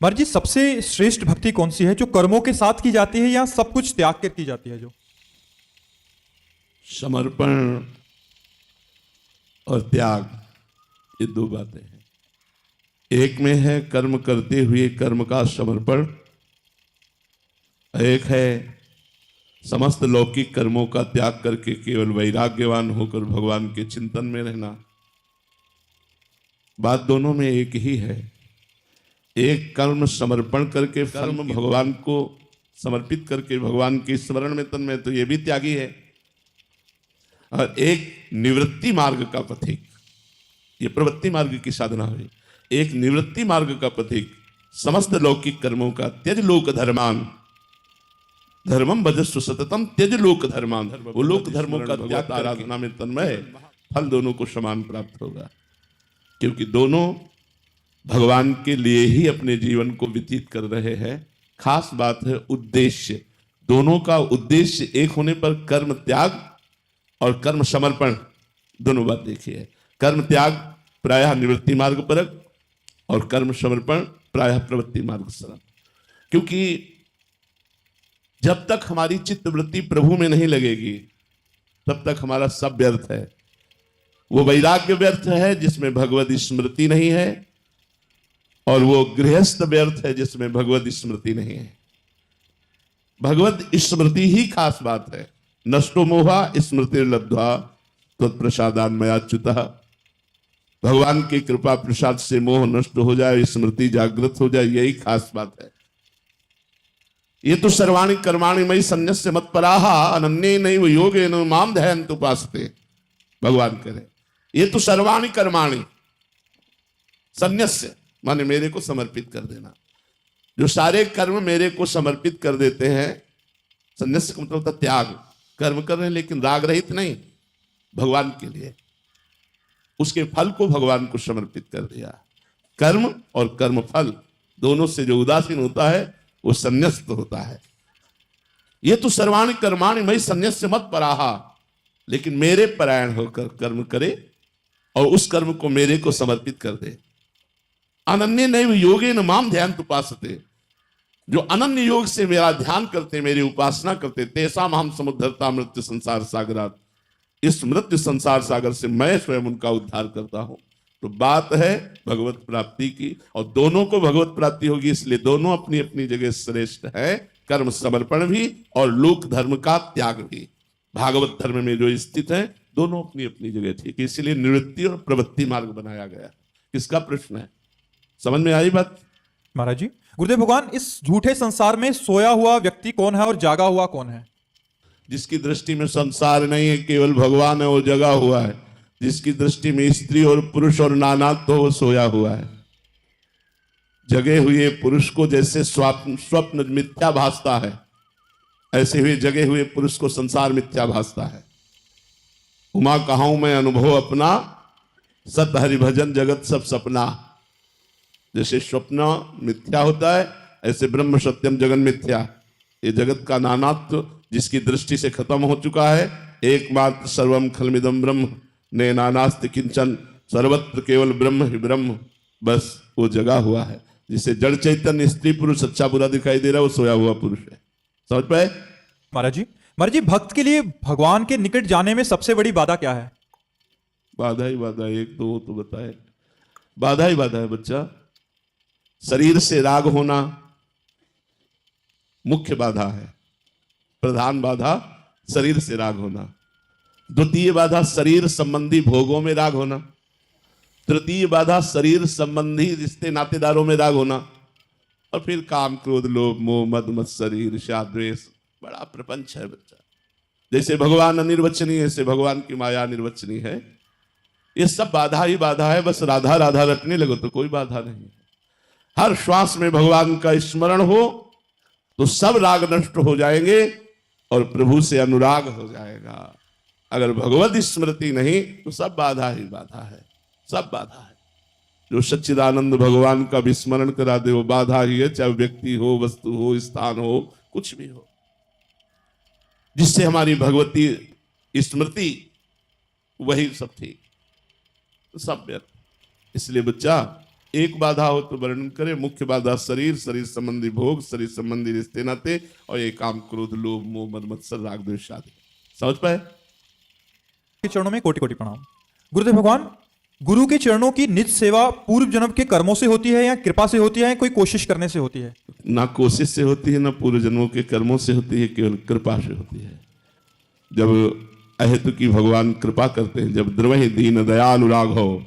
महाराज जी, सबसे श्रेष्ठ भक्ति कौन सी है, जो कर्मों के साथ की जाती है या सब कुछ त्याग कर की जाती है? जो समर्पण और त्याग, ये दो बातें हैं। एक में है कर्म करते हुए कर्म का समर्पण, एक है समस्त लौकिक कर्मों का त्याग करके केवल वैराग्यवान होकर भगवान के चिंतन में रहना। बात दोनों में एक ही है। एक कर्म समर्पण करके, कर्म भगवान को समर्पित करके भगवान के स्मरण में तन्मय, तो ये भी त्यागी है। और एक निवृत्ति मार्ग का पथिक, ये प्रवृत्ति मार्ग की साधना हुई। एक निवृत्ति मार्ग का पथिक समस्त लौकिक कर्मों का त्यज लोक धर्मान, धर्मम भजस्व सततम त्यज लोक धर्मान, वो लोक धर्मों का त्याग आराधना में तन्मय, फल दोनों को समान प्राप्त होगा। क्योंकि दोनों भगवान के लिए ही अपने जीवन को व्यतीत कर रहे हैं। खास बात है उद्देश्य, दोनों का उद्देश्य एक होने पर कर्म त्याग और कर्म समर्पण दोनों बात देखिए। कर्म त्याग प्रायः निवृत्ति मार्ग परक और कर्म समर्पण प्रायः प्रवृत्ति मार्ग सरल। क्योंकि जब तक हमारी चित्तवृत्ति प्रभु में नहीं लगेगी तब तक हमारा सब व्यर्थ है। वो वैराग्य व्यर्थ है जिसमें भगवत स्मृति नहीं है, और वो गृहस्थ व्यर्थ है जिसमें भगवत स्मृति नहीं है। भगवत स्मृति ही खास बात है। नष्टो मोहा स्मृति लब्ध्वा तत्प्रसादान मयाच्युतः। भगवान की कृपा प्रसाद से मोह नष्ट हो जाए, स्मृति जागृत हो जाए, यही खास बात है। ये तो सर्वाणि कर्माणि मयि सन्न्यस्य मत्पराः अनन्ये नैव योगेन माम ध्यायन्त उपासते। भगवान करे ये तो सर्वाणि कर्माणि सन्न्यस्य माने मेरे को समर्पित कर देना। जो सारे कर्म मेरे को समर्पित कर देते हैं, सन्न्यास का मतलब होता त्याग। कर्म कर रहे हैं लेकिन राग रहित नहीं, भगवान के लिए, उसके फल को भगवान को समर्पित कर दिया। कर्म और कर्म फल दोनों से जो उदासीन होता है वो संन्यस्त होता है। ये तो सर्वाणि कर्माणि मयि सन्न्यस्य मत्पराः, लेकिन मेरे परायण होकर कर्म करे और उस कर्म को मेरे को समर्पित कर दे। अनन्य नैव योगेन माम ध्यान उपासते, जो अनन्य योग से मेरा ध्यान करते, मेरी उपासना करते, तेषाम हम समुद्धरता मृत्यु संसार सागरात, इस मृत्यु संसार सागर से मैं स्वयं उनका उद्धार करता हूं। तो बात है भगवत प्राप्ति की, और दोनों को भगवत प्राप्ति होगी, इसलिए दोनों अपनी अपनी जगह श्रेष्ठ है। कर्म समर्पण भी और लोक धर्म का त्याग भी भागवत धर्म में जो स्थित है, दोनों अपनी अपनी जगह ठीक है। इसलिए निवृत्ति और प्रवृत्ति मार्ग बनाया गया। किसका प्रश्न है? समझ में आई बात? महाराज जी, गुरुदेव भगवान, इस झूठे संसार में सोया हुआ व्यक्ति कौन है और जागा हुआ कौन है? जिसकी दृष्टि में संसार नहीं है, केवल भगवान है, वो जगा हुआ है। जिसकी दृष्टि में स्त्री और पुरुष और नानात्व तो वो सोया हुआ है। जगे हुए पुरुष को जैसे स्वप्न मिथ्या भासता है, ऐसे हुए जगे हुए पुरुष को संसार मिथ्या भासता है। उमा कहाऊं मैं अनुभव अपना, सत हरि भजन जगत सब सपना। जैसे स्वप्न मिथ्या होता है, ऐसे ब्रह्म सत्यम जगन मिथ्या। ये जगत का नानात्व जिसकी दृष्टि से खत्म हो चुका है, एकमात्र सर्वम खलमिदम ब्रह्म ने नानास्ति किंचन, सर्वत्र केवल ब्रह्म ही ब्रह्म, बस वो जगा हुआ है। जिसे जड़ चैतन्य स्त्री पुरुष अच्छा बुरा दिखाई दे रहा है, वो सोया हुआ पुरुष है। समझ पाए? महाराज जी, भक्त के लिए भगवान के निकट जाने में सबसे बड़ी बाधा क्या है? बाधा ही बाधा, एक दो तो बताए। बाधा ही बाधा है बच्चा। शरीर से राग होना मुख्य बाधा है, प्रधान बाधा शरीर से राग होना। द्वितीय बाधा शरीर संबंधी भोगों में राग होना। तृतीय बाधा शरीर संबंधी रिश्ते नातेदारों में राग होना। और फिर काम क्रोध लोभ मोह मद मत्सर ईर्ष्या द्वेष, बड़ा प्रपंच है बच्चा। जैसे भगवान अनिर्वचनीय, ऐसे भगवान की माया निर्वचनीय है। ये सब बाधा ही बाधा है। बस राधा राधा रटने लगो तो कोई बाधा नहीं। हर श्वास में भगवान का स्मरण हो तो सब राग नष्ट हो जाएंगे और प्रभु से अनुराग हो जाएगा। अगर भगवत स्मृति नहीं तो सब बाधा ही बाधा है, सब बाधा है। जो सच्चिदानंद भगवान का विस्मरण करा दे वो बाधा ही है, चाहे व्यक्ति हो, वस्तु हो, स्थान हो, कुछ भी हो। जिससे हमारी भगवती स्मृति वही सब थी, सब व्यर्थ। इसलिए बच्चा एक बाधा हो तो वर्णन करे। मुख्य बाधा शरीर, शरीर संबंधी भोग, शरीर संबंधी रिश्ते नाते, और ये काम, क्रोध, लोभ, मोह, मद, मत्सर, राग, द्वेष आदि। समझ पाए? के चरणों में कोटि कोटि प्रणाम। गुरुदेव भगवान, गुरु के चरणों की निज सेवा पूर्व जन्म के कर्मों से होती है या कृपा से होती है या कोई कोशिश करने से होती है? ना कोशिश से होती है, ना पूर्व जन्मों के कर्मों से होती है, केवल कृपा से होती है। जब अहेतु की भगवान कृपा करते हैं, जब द्रवहि दीन दयालु राघव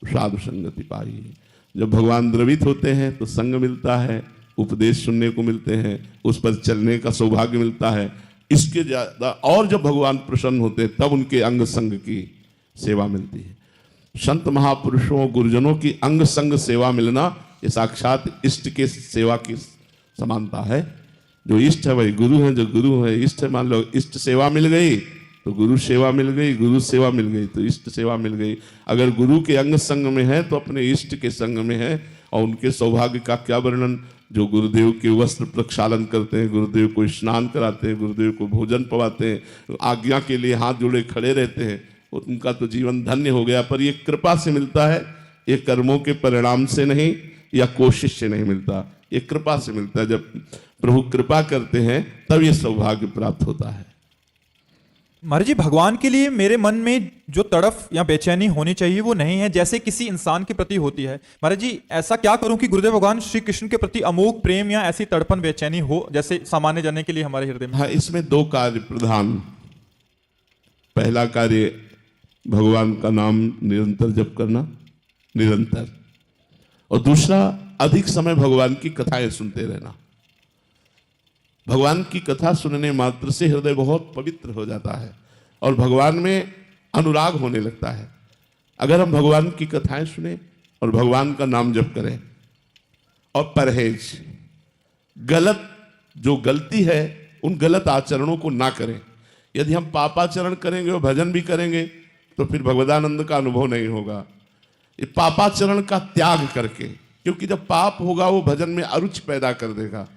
साधु संगति पाई, जब भगवान द्रवित होते हैं तो संग मिलता है, उपदेश सुनने को मिलते हैं, उस पर चलने का सौभाग्य मिलता है। इसके ज्यादा और जब भगवान प्रसन्न होते हैं तब उनके अंग संग की सेवा मिलती है। संत महापुरुषों, गुरुजनों की अंग संग सेवा मिलना ये साक्षात इष्ट के सेवा की समानता है। जो इष्ट है वही गुरु है, जो गुरु है इष्ट है। मान लो इष्ट सेवा मिल गई तो गुरु सेवा मिल गई, गुरु सेवा मिल गई तो इष्ट सेवा मिल गई। अगर गुरु के अंग संग में है तो अपने इष्ट के संग में है। और उनके सौभाग्य का क्या वर्णन, जो गुरुदेव के वस्त्र प्रक्षालन करते हैं, गुरुदेव को स्नान कराते हैं, गुरुदेव को भोजन पवाते हैं, आज्ञा के लिए हाथ जोड़े खड़े रहते हैं, उनका तो जीवन धन्य हो गया। पर ये कृपा से मिलता है, ये कर्मों के परिणाम से नहीं या कोशिश से नहीं मिलता, ये कृपा से मिलता है। जब प्रभु कृपा करते हैं तब ये सौभाग्य प्राप्त होता है। महाराज जी, भगवान के लिए मेरे मन में जो तड़फ या बेचैनी होनी चाहिए वो नहीं है, जैसे किसी इंसान के प्रति होती है। महाराज जी, ऐसा क्या करूं कि गुरुदेव भगवान श्री कृष्ण के प्रति अमोघ प्रेम या ऐसी तड़पन बेचैनी हो जैसे सामान्य जन के लिए हमारे हृदय में? हाँ, इसमें दो कार्य प्रधान। पहला कार्य भगवान का नाम निरंतर जप करना, निरंतर, और दूसरा अधिक समय भगवान की कथाएं सुनते रहना। भगवान की कथा सुनने मात्र से हृदय बहुत पवित्र हो जाता है और भगवान में अनुराग होने लगता है। अगर हम भगवान की कथाएं सुने और भगवान का नाम जप करें और परहेज, गलत जो गलती है उन गलत आचरणों को ना करें। यदि हम पापाचरण करेंगे और भजन भी करेंगे तो फिर भगवदानंद का अनुभव नहीं होगा। ये पापाचरण का त्याग करके, क्योंकि जब पाप होगा वो भजन में अरुचि पैदा कर देगा।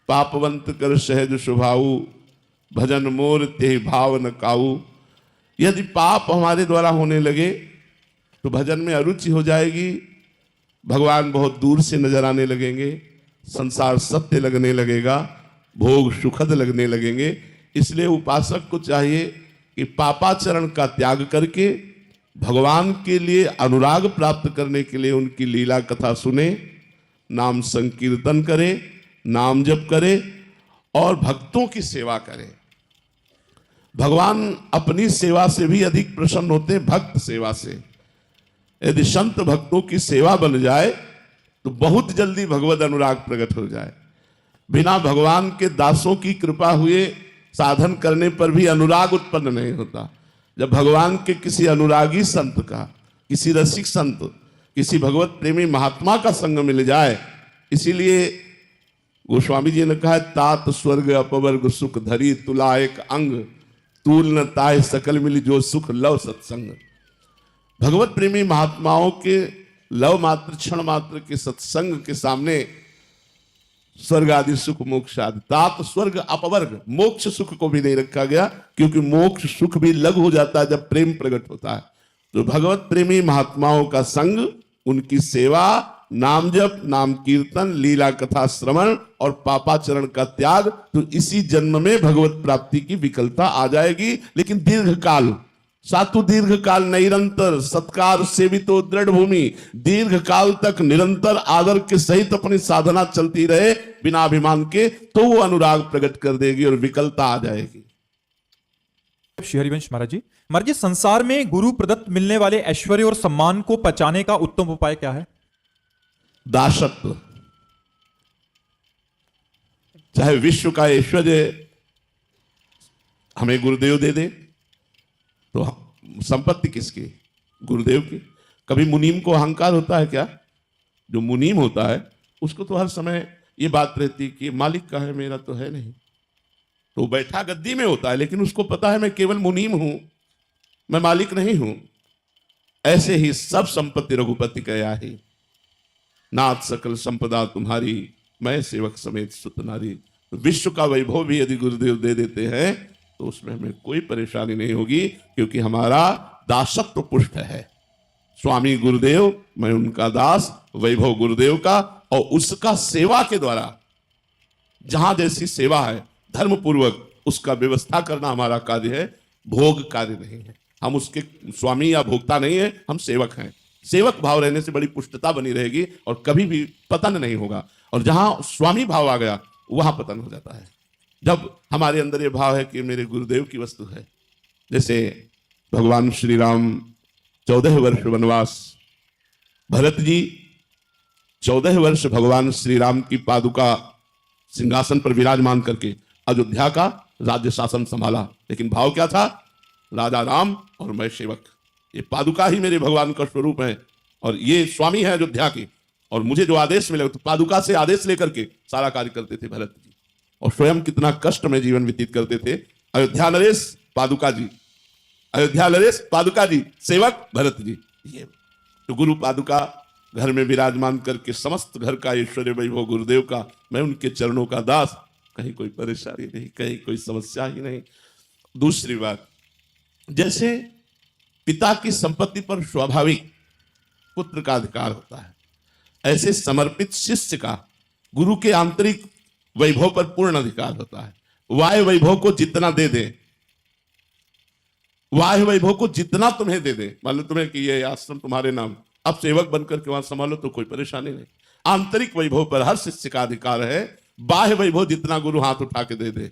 पापवंत कर सहज स्वभाऊ, भजन मोर ते भाव न काऊ। यदि पाप हमारे द्वारा होने लगे तो भजन में अरुचि हो जाएगी, भगवान बहुत दूर से नजर आने लगेंगे, संसार सत्य लगने लगेगा, भोग सुखद लगने लगेंगे। इसलिए उपासक को चाहिए कि पापाचरण का त्याग करके भगवान के लिए अनुराग प्राप्त करने के लिए उनकी लीला कथा सुने, नाम संकीर्तन करे, नाम जप करे और भक्तों की सेवा करे। भगवान अपनी सेवा से भी अधिक प्रसन्न होते हैं भक्त सेवा से। यदि संत भक्तों की सेवा बन जाए तो बहुत जल्दी भगवद अनुराग प्रकट हो जाए। बिना भगवान के दासों की कृपा हुए साधन करने पर भी अनुराग उत्पन्न नहीं होता। जब भगवान के किसी अनुरागी संत का, किसी रसिक संत, किसी भगवत प्रेमी महात्मा का संग मिल जाए, इसीलिए गोस्वामी जी ने कहा, तात स्वर्ग अपवर्ग सुख धरी तुला एक अंग, तूल न ताय सकल मिली जो सुख लव सत्संग। भगवत प्रेमी महात्माओं के लव मात्र, क्षण मात्र के सत्संग के सामने स्वर्ग आदि सुख, मोक्ष आदि, तात स्वर्ग अपवर्ग, मोक्ष सुख को भी नहीं रखा गया, क्योंकि मोक्ष सुख भी लघु हो जाता है जब प्रेम प्रकट होता है। तो भगवत प्रेमी महात्माओं का संग, उनकी सेवा, नाम जप, नाम कीर्तन, लीला कथा श्रवण और पापाचरण का त्याग, तो इसी जन्म में भगवत प्राप्ति की विकलता आ जाएगी। लेकिन दीर्घ काल, सातु दीर्घ काल निरंतर सत्कार सेवितो दृढ़ भूमि, दीर्घ काल तक निरंतर आदर के सहित अपनी साधना चलती रहे बिना अभिमान के, तो वो अनुराग प्रकट कर देगी और विकलता आ जाएगी। श्री हरिवंश महाराज जी, संसार में गुरु प्रदत्त मिलने वाले ऐश्वर्य और सम्मान को पचाने का उत्तम उपाय क्या है? दासत्व। चाहे विश्व का ऐश्वर्य हमें गुरुदेव दे दे तो संपत्ति किसकी? गुरुदेव की। कभी मुनीम को अहंकार होता है क्या? जो मुनीम होता है उसको तो हर समय ये बात रहती कि मालिक का है, मेरा तो है नहीं। तो बैठा गद्दी में होता है, लेकिन उसको पता है मैं केवल मुनीम हूं, मैं मालिक नहीं हूं। ऐसे ही सब संपत्ति रघुपति कया ही, नाथ सकल संपदा तुम्हारी, मैं सेवक समेत सुत नारी। तो विश्व का वैभव भी यदि गुरुदेव दे देते हैं तो उसमें हमें कोई परेशानी नहीं होगी, क्योंकि हमारा दासत्व पुष्ट है। स्वामी गुरुदेव, मैं उनका दास, वैभव गुरुदेव का, और उसका सेवा के द्वारा जहां जैसी सेवा है धर्म पूर्वक उसका व्यवस्था करना हमारा कार्य है, भोग कार्य नहीं है। हम उसके स्वामी या भोक्ता नहीं है, हम सेवक हैं। सेवक भाव रहने से बड़ी पुष्टता बनी रहेगी और कभी भी पतन नहीं होगा। और जहां स्वामी भाव आ गया वहां पतन हो जाता है। जब हमारे अंदर ये भाव है कि मेरे गुरुदेव की वस्तु है, जैसे भगवान श्री राम 14 वर्ष वनवास, भरत जी 14 वर्ष भगवान श्री राम की पादुका सिंहासन पर विराजमान करके अयोध्या का राज्य शासन संभाला, लेकिन भाव क्या था? राजा राम और मैं सेवक। ये पादुका ही मेरे भगवान का स्वरूप है और ये स्वामी है अयोध्या की, और मुझे जो आदेश मिले तो पादुका से आदेश लेकर के सारा कार्य करते थे भरत जी, और स्वयं कितना कष्ट में जीवन व्यतीत करते थे। अयोध्या नरेश पादुका जी, अयोध्या नरेश पादुका जी, सेवक भरत जी। ये तो गुरु पादुका घर में विराजमान करके समस्त घर का ऐश्वर्य वैभव गुरुदेव का, मैं उनके चरणों का दास, कहीं कोई परेशानी नहीं, कहीं कोई समस्या ही नहीं। दूसरी बात, जैसे पिता की संपत्ति पर स्वाभाविक पुत्र का अधिकार होता है, ऐसे समर्पित शिष्य का गुरु के आंतरिक वैभव पर पूर्ण अधिकार होता है। वाह्य वैभव को जितना दे दे, वाह्य वैभव को जितना तुम्हें दे दे, मान लो तुम्हें कि ये आश्रम तुम्हारे नाम, अब सेवक बनकर के वहां संभालो तो कोई परेशानी नहीं। आंतरिक वैभव पर हर शिष्य का अधिकार है। बाह्य वैभव जितना गुरु हाथ उठा के दे दे,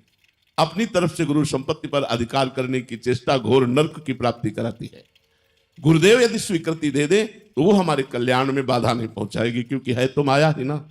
अपनी तरफ से गुरु संपत्ति पर अधिकार करने की चेष्टा घोर नरक की प्राप्ति कराती है। गुरुदेव यदि स्वीकृति दे दे तो वो हमारे कल्याण में बाधा नहीं पहुंचाएगी, क्योंकि है तो माया ही ना,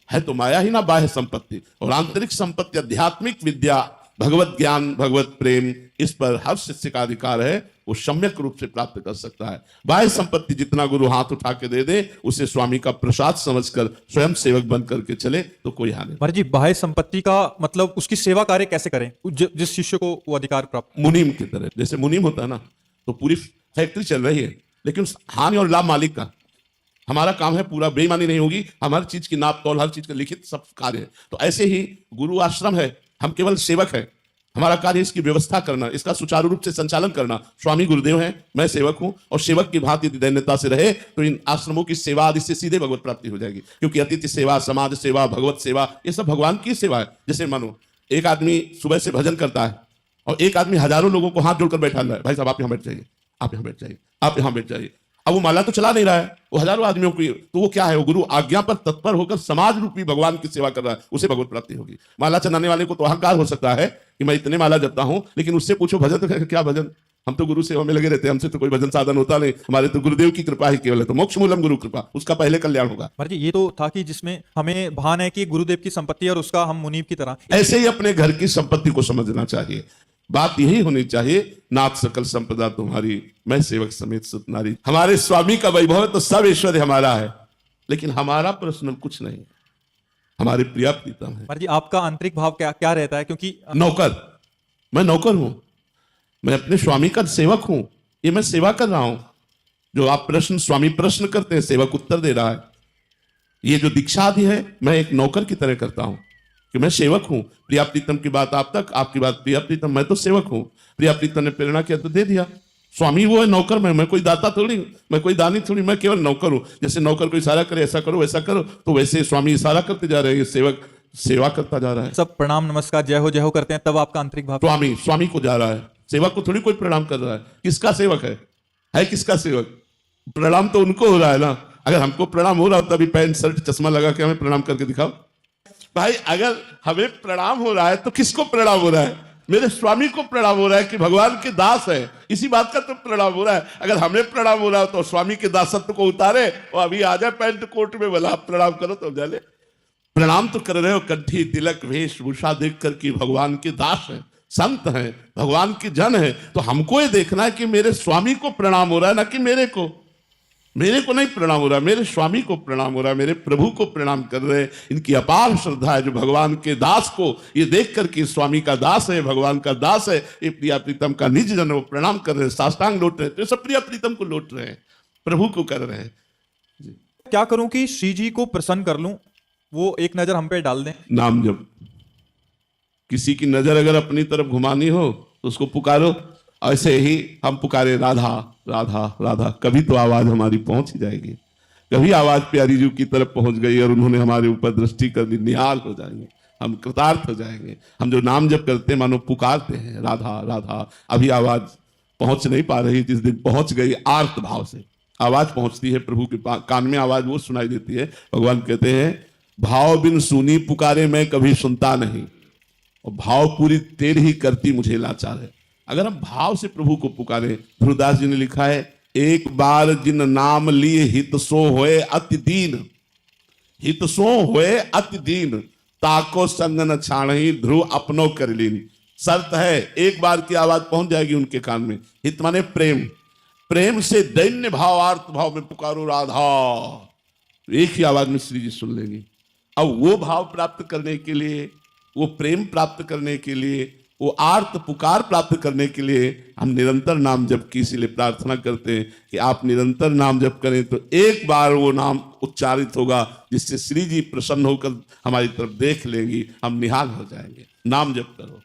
है तो माया ही ना बाह्य संपत्ति। और आंतरिक संपत्ति आध्यात्मिक विद्या, भगवत ज्ञान, भगवत प्रेम, इस पर हर शिष्य का अधिकार है, वो सम्यक रूप से प्राप्त कर सकता है। बाह्य संपत्ति जितना गुरु हाथ उठा के दे दे, उसे स्वामी का प्रसाद समझकर स्वयं सेवक बन करके चले तो कोई हानि नहीं। महाराज जी, बाह्य संपत्ति का मतलब उसकी सेवा कार्य कैसे करें जिस शिष्य को वो अधिकार प्राप्त? मुनीम की तरह, जैसे मुनीम होता है ना, तो पूरी फैक्ट्री चल रही है, लेकिन हानि और लाभ मालिक का। हमारा काम है पूरा बेईमानी नहीं होगी, हम हर चीज की नाप तौल, हर चीज का लिखित सब कार्य है। तो ऐसे ही गुरु आश्रम है, हम केवल सेवक है, हमारा कार्य इसकी व्यवस्था करना, इसका सुचारू रूप से संचालन करना। स्वामी गुरुदेव हैं, मैं सेवक हूं, और सेवक की भांति यदि दैन्यता से रहे तो इन आश्रमों की सेवा आदि से सीधे भगवत प्राप्ति हो जाएगी। क्योंकि अतिथि सेवा, समाज सेवा, भगवत सेवा, ये सब भगवान की सेवा है। जैसे मानो एक आदमी सुबह से भजन करता है और एक आदमी हजारों लोगों को हाथ जोड़कर बैठा रहा है, भाई साहब आप यहाँ बैठ जाइए, आप यहाँ बैठ जाइए, आप यहाँ बैठ जाइए। अब वो माला तो चला नहीं रहा है, वो हजारों आदमियों की, तो वो क्या है? वो गुरु आज्ञा पर तत्पर होकर समाज रूपी भगवान की सेवा कर रहा है, उसे भगवत प्राप्ति होगी। माला चलाने वाले को तो अहंकार हो सकता है कि मैं इतने माला जपता हूं, लेकिन उससे पूछो भजन तो क्या भजन? हम तो गुरु सेवा में लगे रहते हैं, हमसे तो कोई भजन साधन होता नहीं, हमारे तो गुरुदेव की कृपा ही केवल है। तो मोक्ष मूलम गुरु कृपा, उसका पहले कल्याण होगा। महाराज जी, ये तो था कि जिसमें हमें भान है कि गुरुदेव की संपत्ति और उसका हम मुनीब की तरह। ऐसे ही अपने घर की संपत्ति को समझना चाहिए। बात यही होनी चाहिए, नाथ सकल संपदा तुम्हारी, मैं सेवक समेत सुत नारी। हमारे स्वामी का वैभव है तो सब ऐश्वर्य हमारा है, लेकिन हमारा पर्सनल कुछ नहीं, हमारे प्रिया प्रीतम है। महाराज जी, आपका आंतरिक भाव क्या क्या रहता है? क्योंकि नौकर, मैं नौकर हूं, मैं अपने स्वामी का सेवक हूं, ये मैं सेवा कर रहा हूं। जो आप प्रश्न, स्वामी प्रश्न करते हैं, सेवक उत्तर दे रहा है। ये जो दीक्षा आदि है, मैं एक नौकर की तरह करता हूं कि मैं सेवक हूं। प्रिया प्रीतम की बात आप तक, आपकी बात प्रिया प्रीतम, मैं तो सेवक हूं। प्रिया प्रीतम ने प्रेरणा किया तो दे दिया। स्वामी वो है, नौकर मैं कोई दाता थोड़ी, मैं कोई दानी थोड़ी, मैं केवल नौकर हूं। जैसे नौकर को इशारा करे ऐसा करो वैसा करो, तो वैसे स्वामी इशारा करते जा रहे हैं, सेवक सेवा करता जा रहा है। सब प्रणाम नमस्कार जय हो करते हैं, तब आपका आंतरिक भाव। स्वामी को जा रहा है, सेवक को थोड़ी कोई प्रणाम कर रहा है। किसका सेवक है किसका सेवक? प्रणाम तो उनको हो रहा है ना। अगर हमको प्रणाम हो रहा हो तभी पैंट शर्ट चश्मा लगा के हमें प्रणाम करके दिखाओ। भाई अगर हमें प्रणाम हो रहा है तो किसको प्रणाम हो रहा है? मेरे स्वामी को प्रणाम हो रहा है कि भगवान के दास है, इसी बात का तो प्रणाम हो रहा है। अगर हमें प्रणाम हो रहा हो तो स्वामी के दासत्व को उतारे और अभी आ जाए पैंट कोट में, बोला आप प्रणाम करो तो जाने। प्रणाम तो कर रहे हो, कंठी तिलक वेशभूषा देख कर कि भगवान के दास हैं, संत हैं, भगवान के जन है। तो हमको ये देखना है कि मेरे स्वामी को प्रणाम हो रहा है, ना कि मेरे को नहीं प्रणाम हो रहा, मेरे स्वामी को प्रणाम हो रहा है, मेरे प्रभु को प्रणाम कर रहे हैं। इनकी अपार श्रद्धा है जो भगवान के दास को ये देख करके स्वामी का दास है, भगवान का दास है, ये प्रिया प्रीतम का निज जन है, वो प्रणाम कर रहे हैं, साष्टांग लौट रहे हैं। तो सब प्रिया प्रीतम को लौट रहे हैं, प्रभु को कर रहे हैं। क्या करूं कि श्री जी को प्रसन्न कर लूं, वो एक नजर हम पे डाल दें? नाम जप। किसी की नजर अगर अपनी तरफ घुमानी हो तो उसको पुकारो, ऐसे ही हम पुकारे राधा राधा राधा, कभी तो आवाज हमारी पहुंच ही जाएगी। कभी आवाज प्यारी जी की तरफ पहुंच गई और उन्होंने हमारे ऊपर दृष्टि कर दी, निहाल हो जाएंगे, हम कृतार्थ हो जाएंगे। हम जो नाम जप करते हैं मानो पुकारते हैं राधा राधा, अभी आवाज पहुंच नहीं पा रही, जिस दिन पहुंच गई आर्त भाव से आवाज पहुंचती है प्रभु के कान में, आवाज वो सुनाई देती है। भगवान कहते हैं भाव बिन सुनी पुकारे मैं कभी सुनता नहीं, और भाव पूरी तेरी ही करती मुझे लाचार है। अगर हम भाव से प्रभु को पुकारे, ध्रुवदास जी ने लिखा है एक बार जिन नाम लिए हित सो होए अति दीन, हित सो होए अति दीन, ताको संग न छाणही ध्रुव अपनो कर लीन। शर्त है एक बार की आवाज पहुंच जाएगी उनके कान में। हित माने प्रेम, प्रेम से दैन्य भाव आर्त भाव में पुकारो राधा, एक ही आवाज में श्री जी सुन लेंगे। अब वो भाव प्राप्त करने के लिए, वो प्रेम प्राप्त करने के लिए, वो आर्त पुकार प्राप्त करने के लिए हम निरंतर नाम जप की, इसीलिए प्रार्थना करते हैं कि आप निरंतर नाम जप करें तो एक बार वो नाम उच्चारित होगा जिससे श्री जी प्रसन्न होकर हमारी तरफ देख लेंगी, हम निहाल हो जाएंगे। नाम जप करो।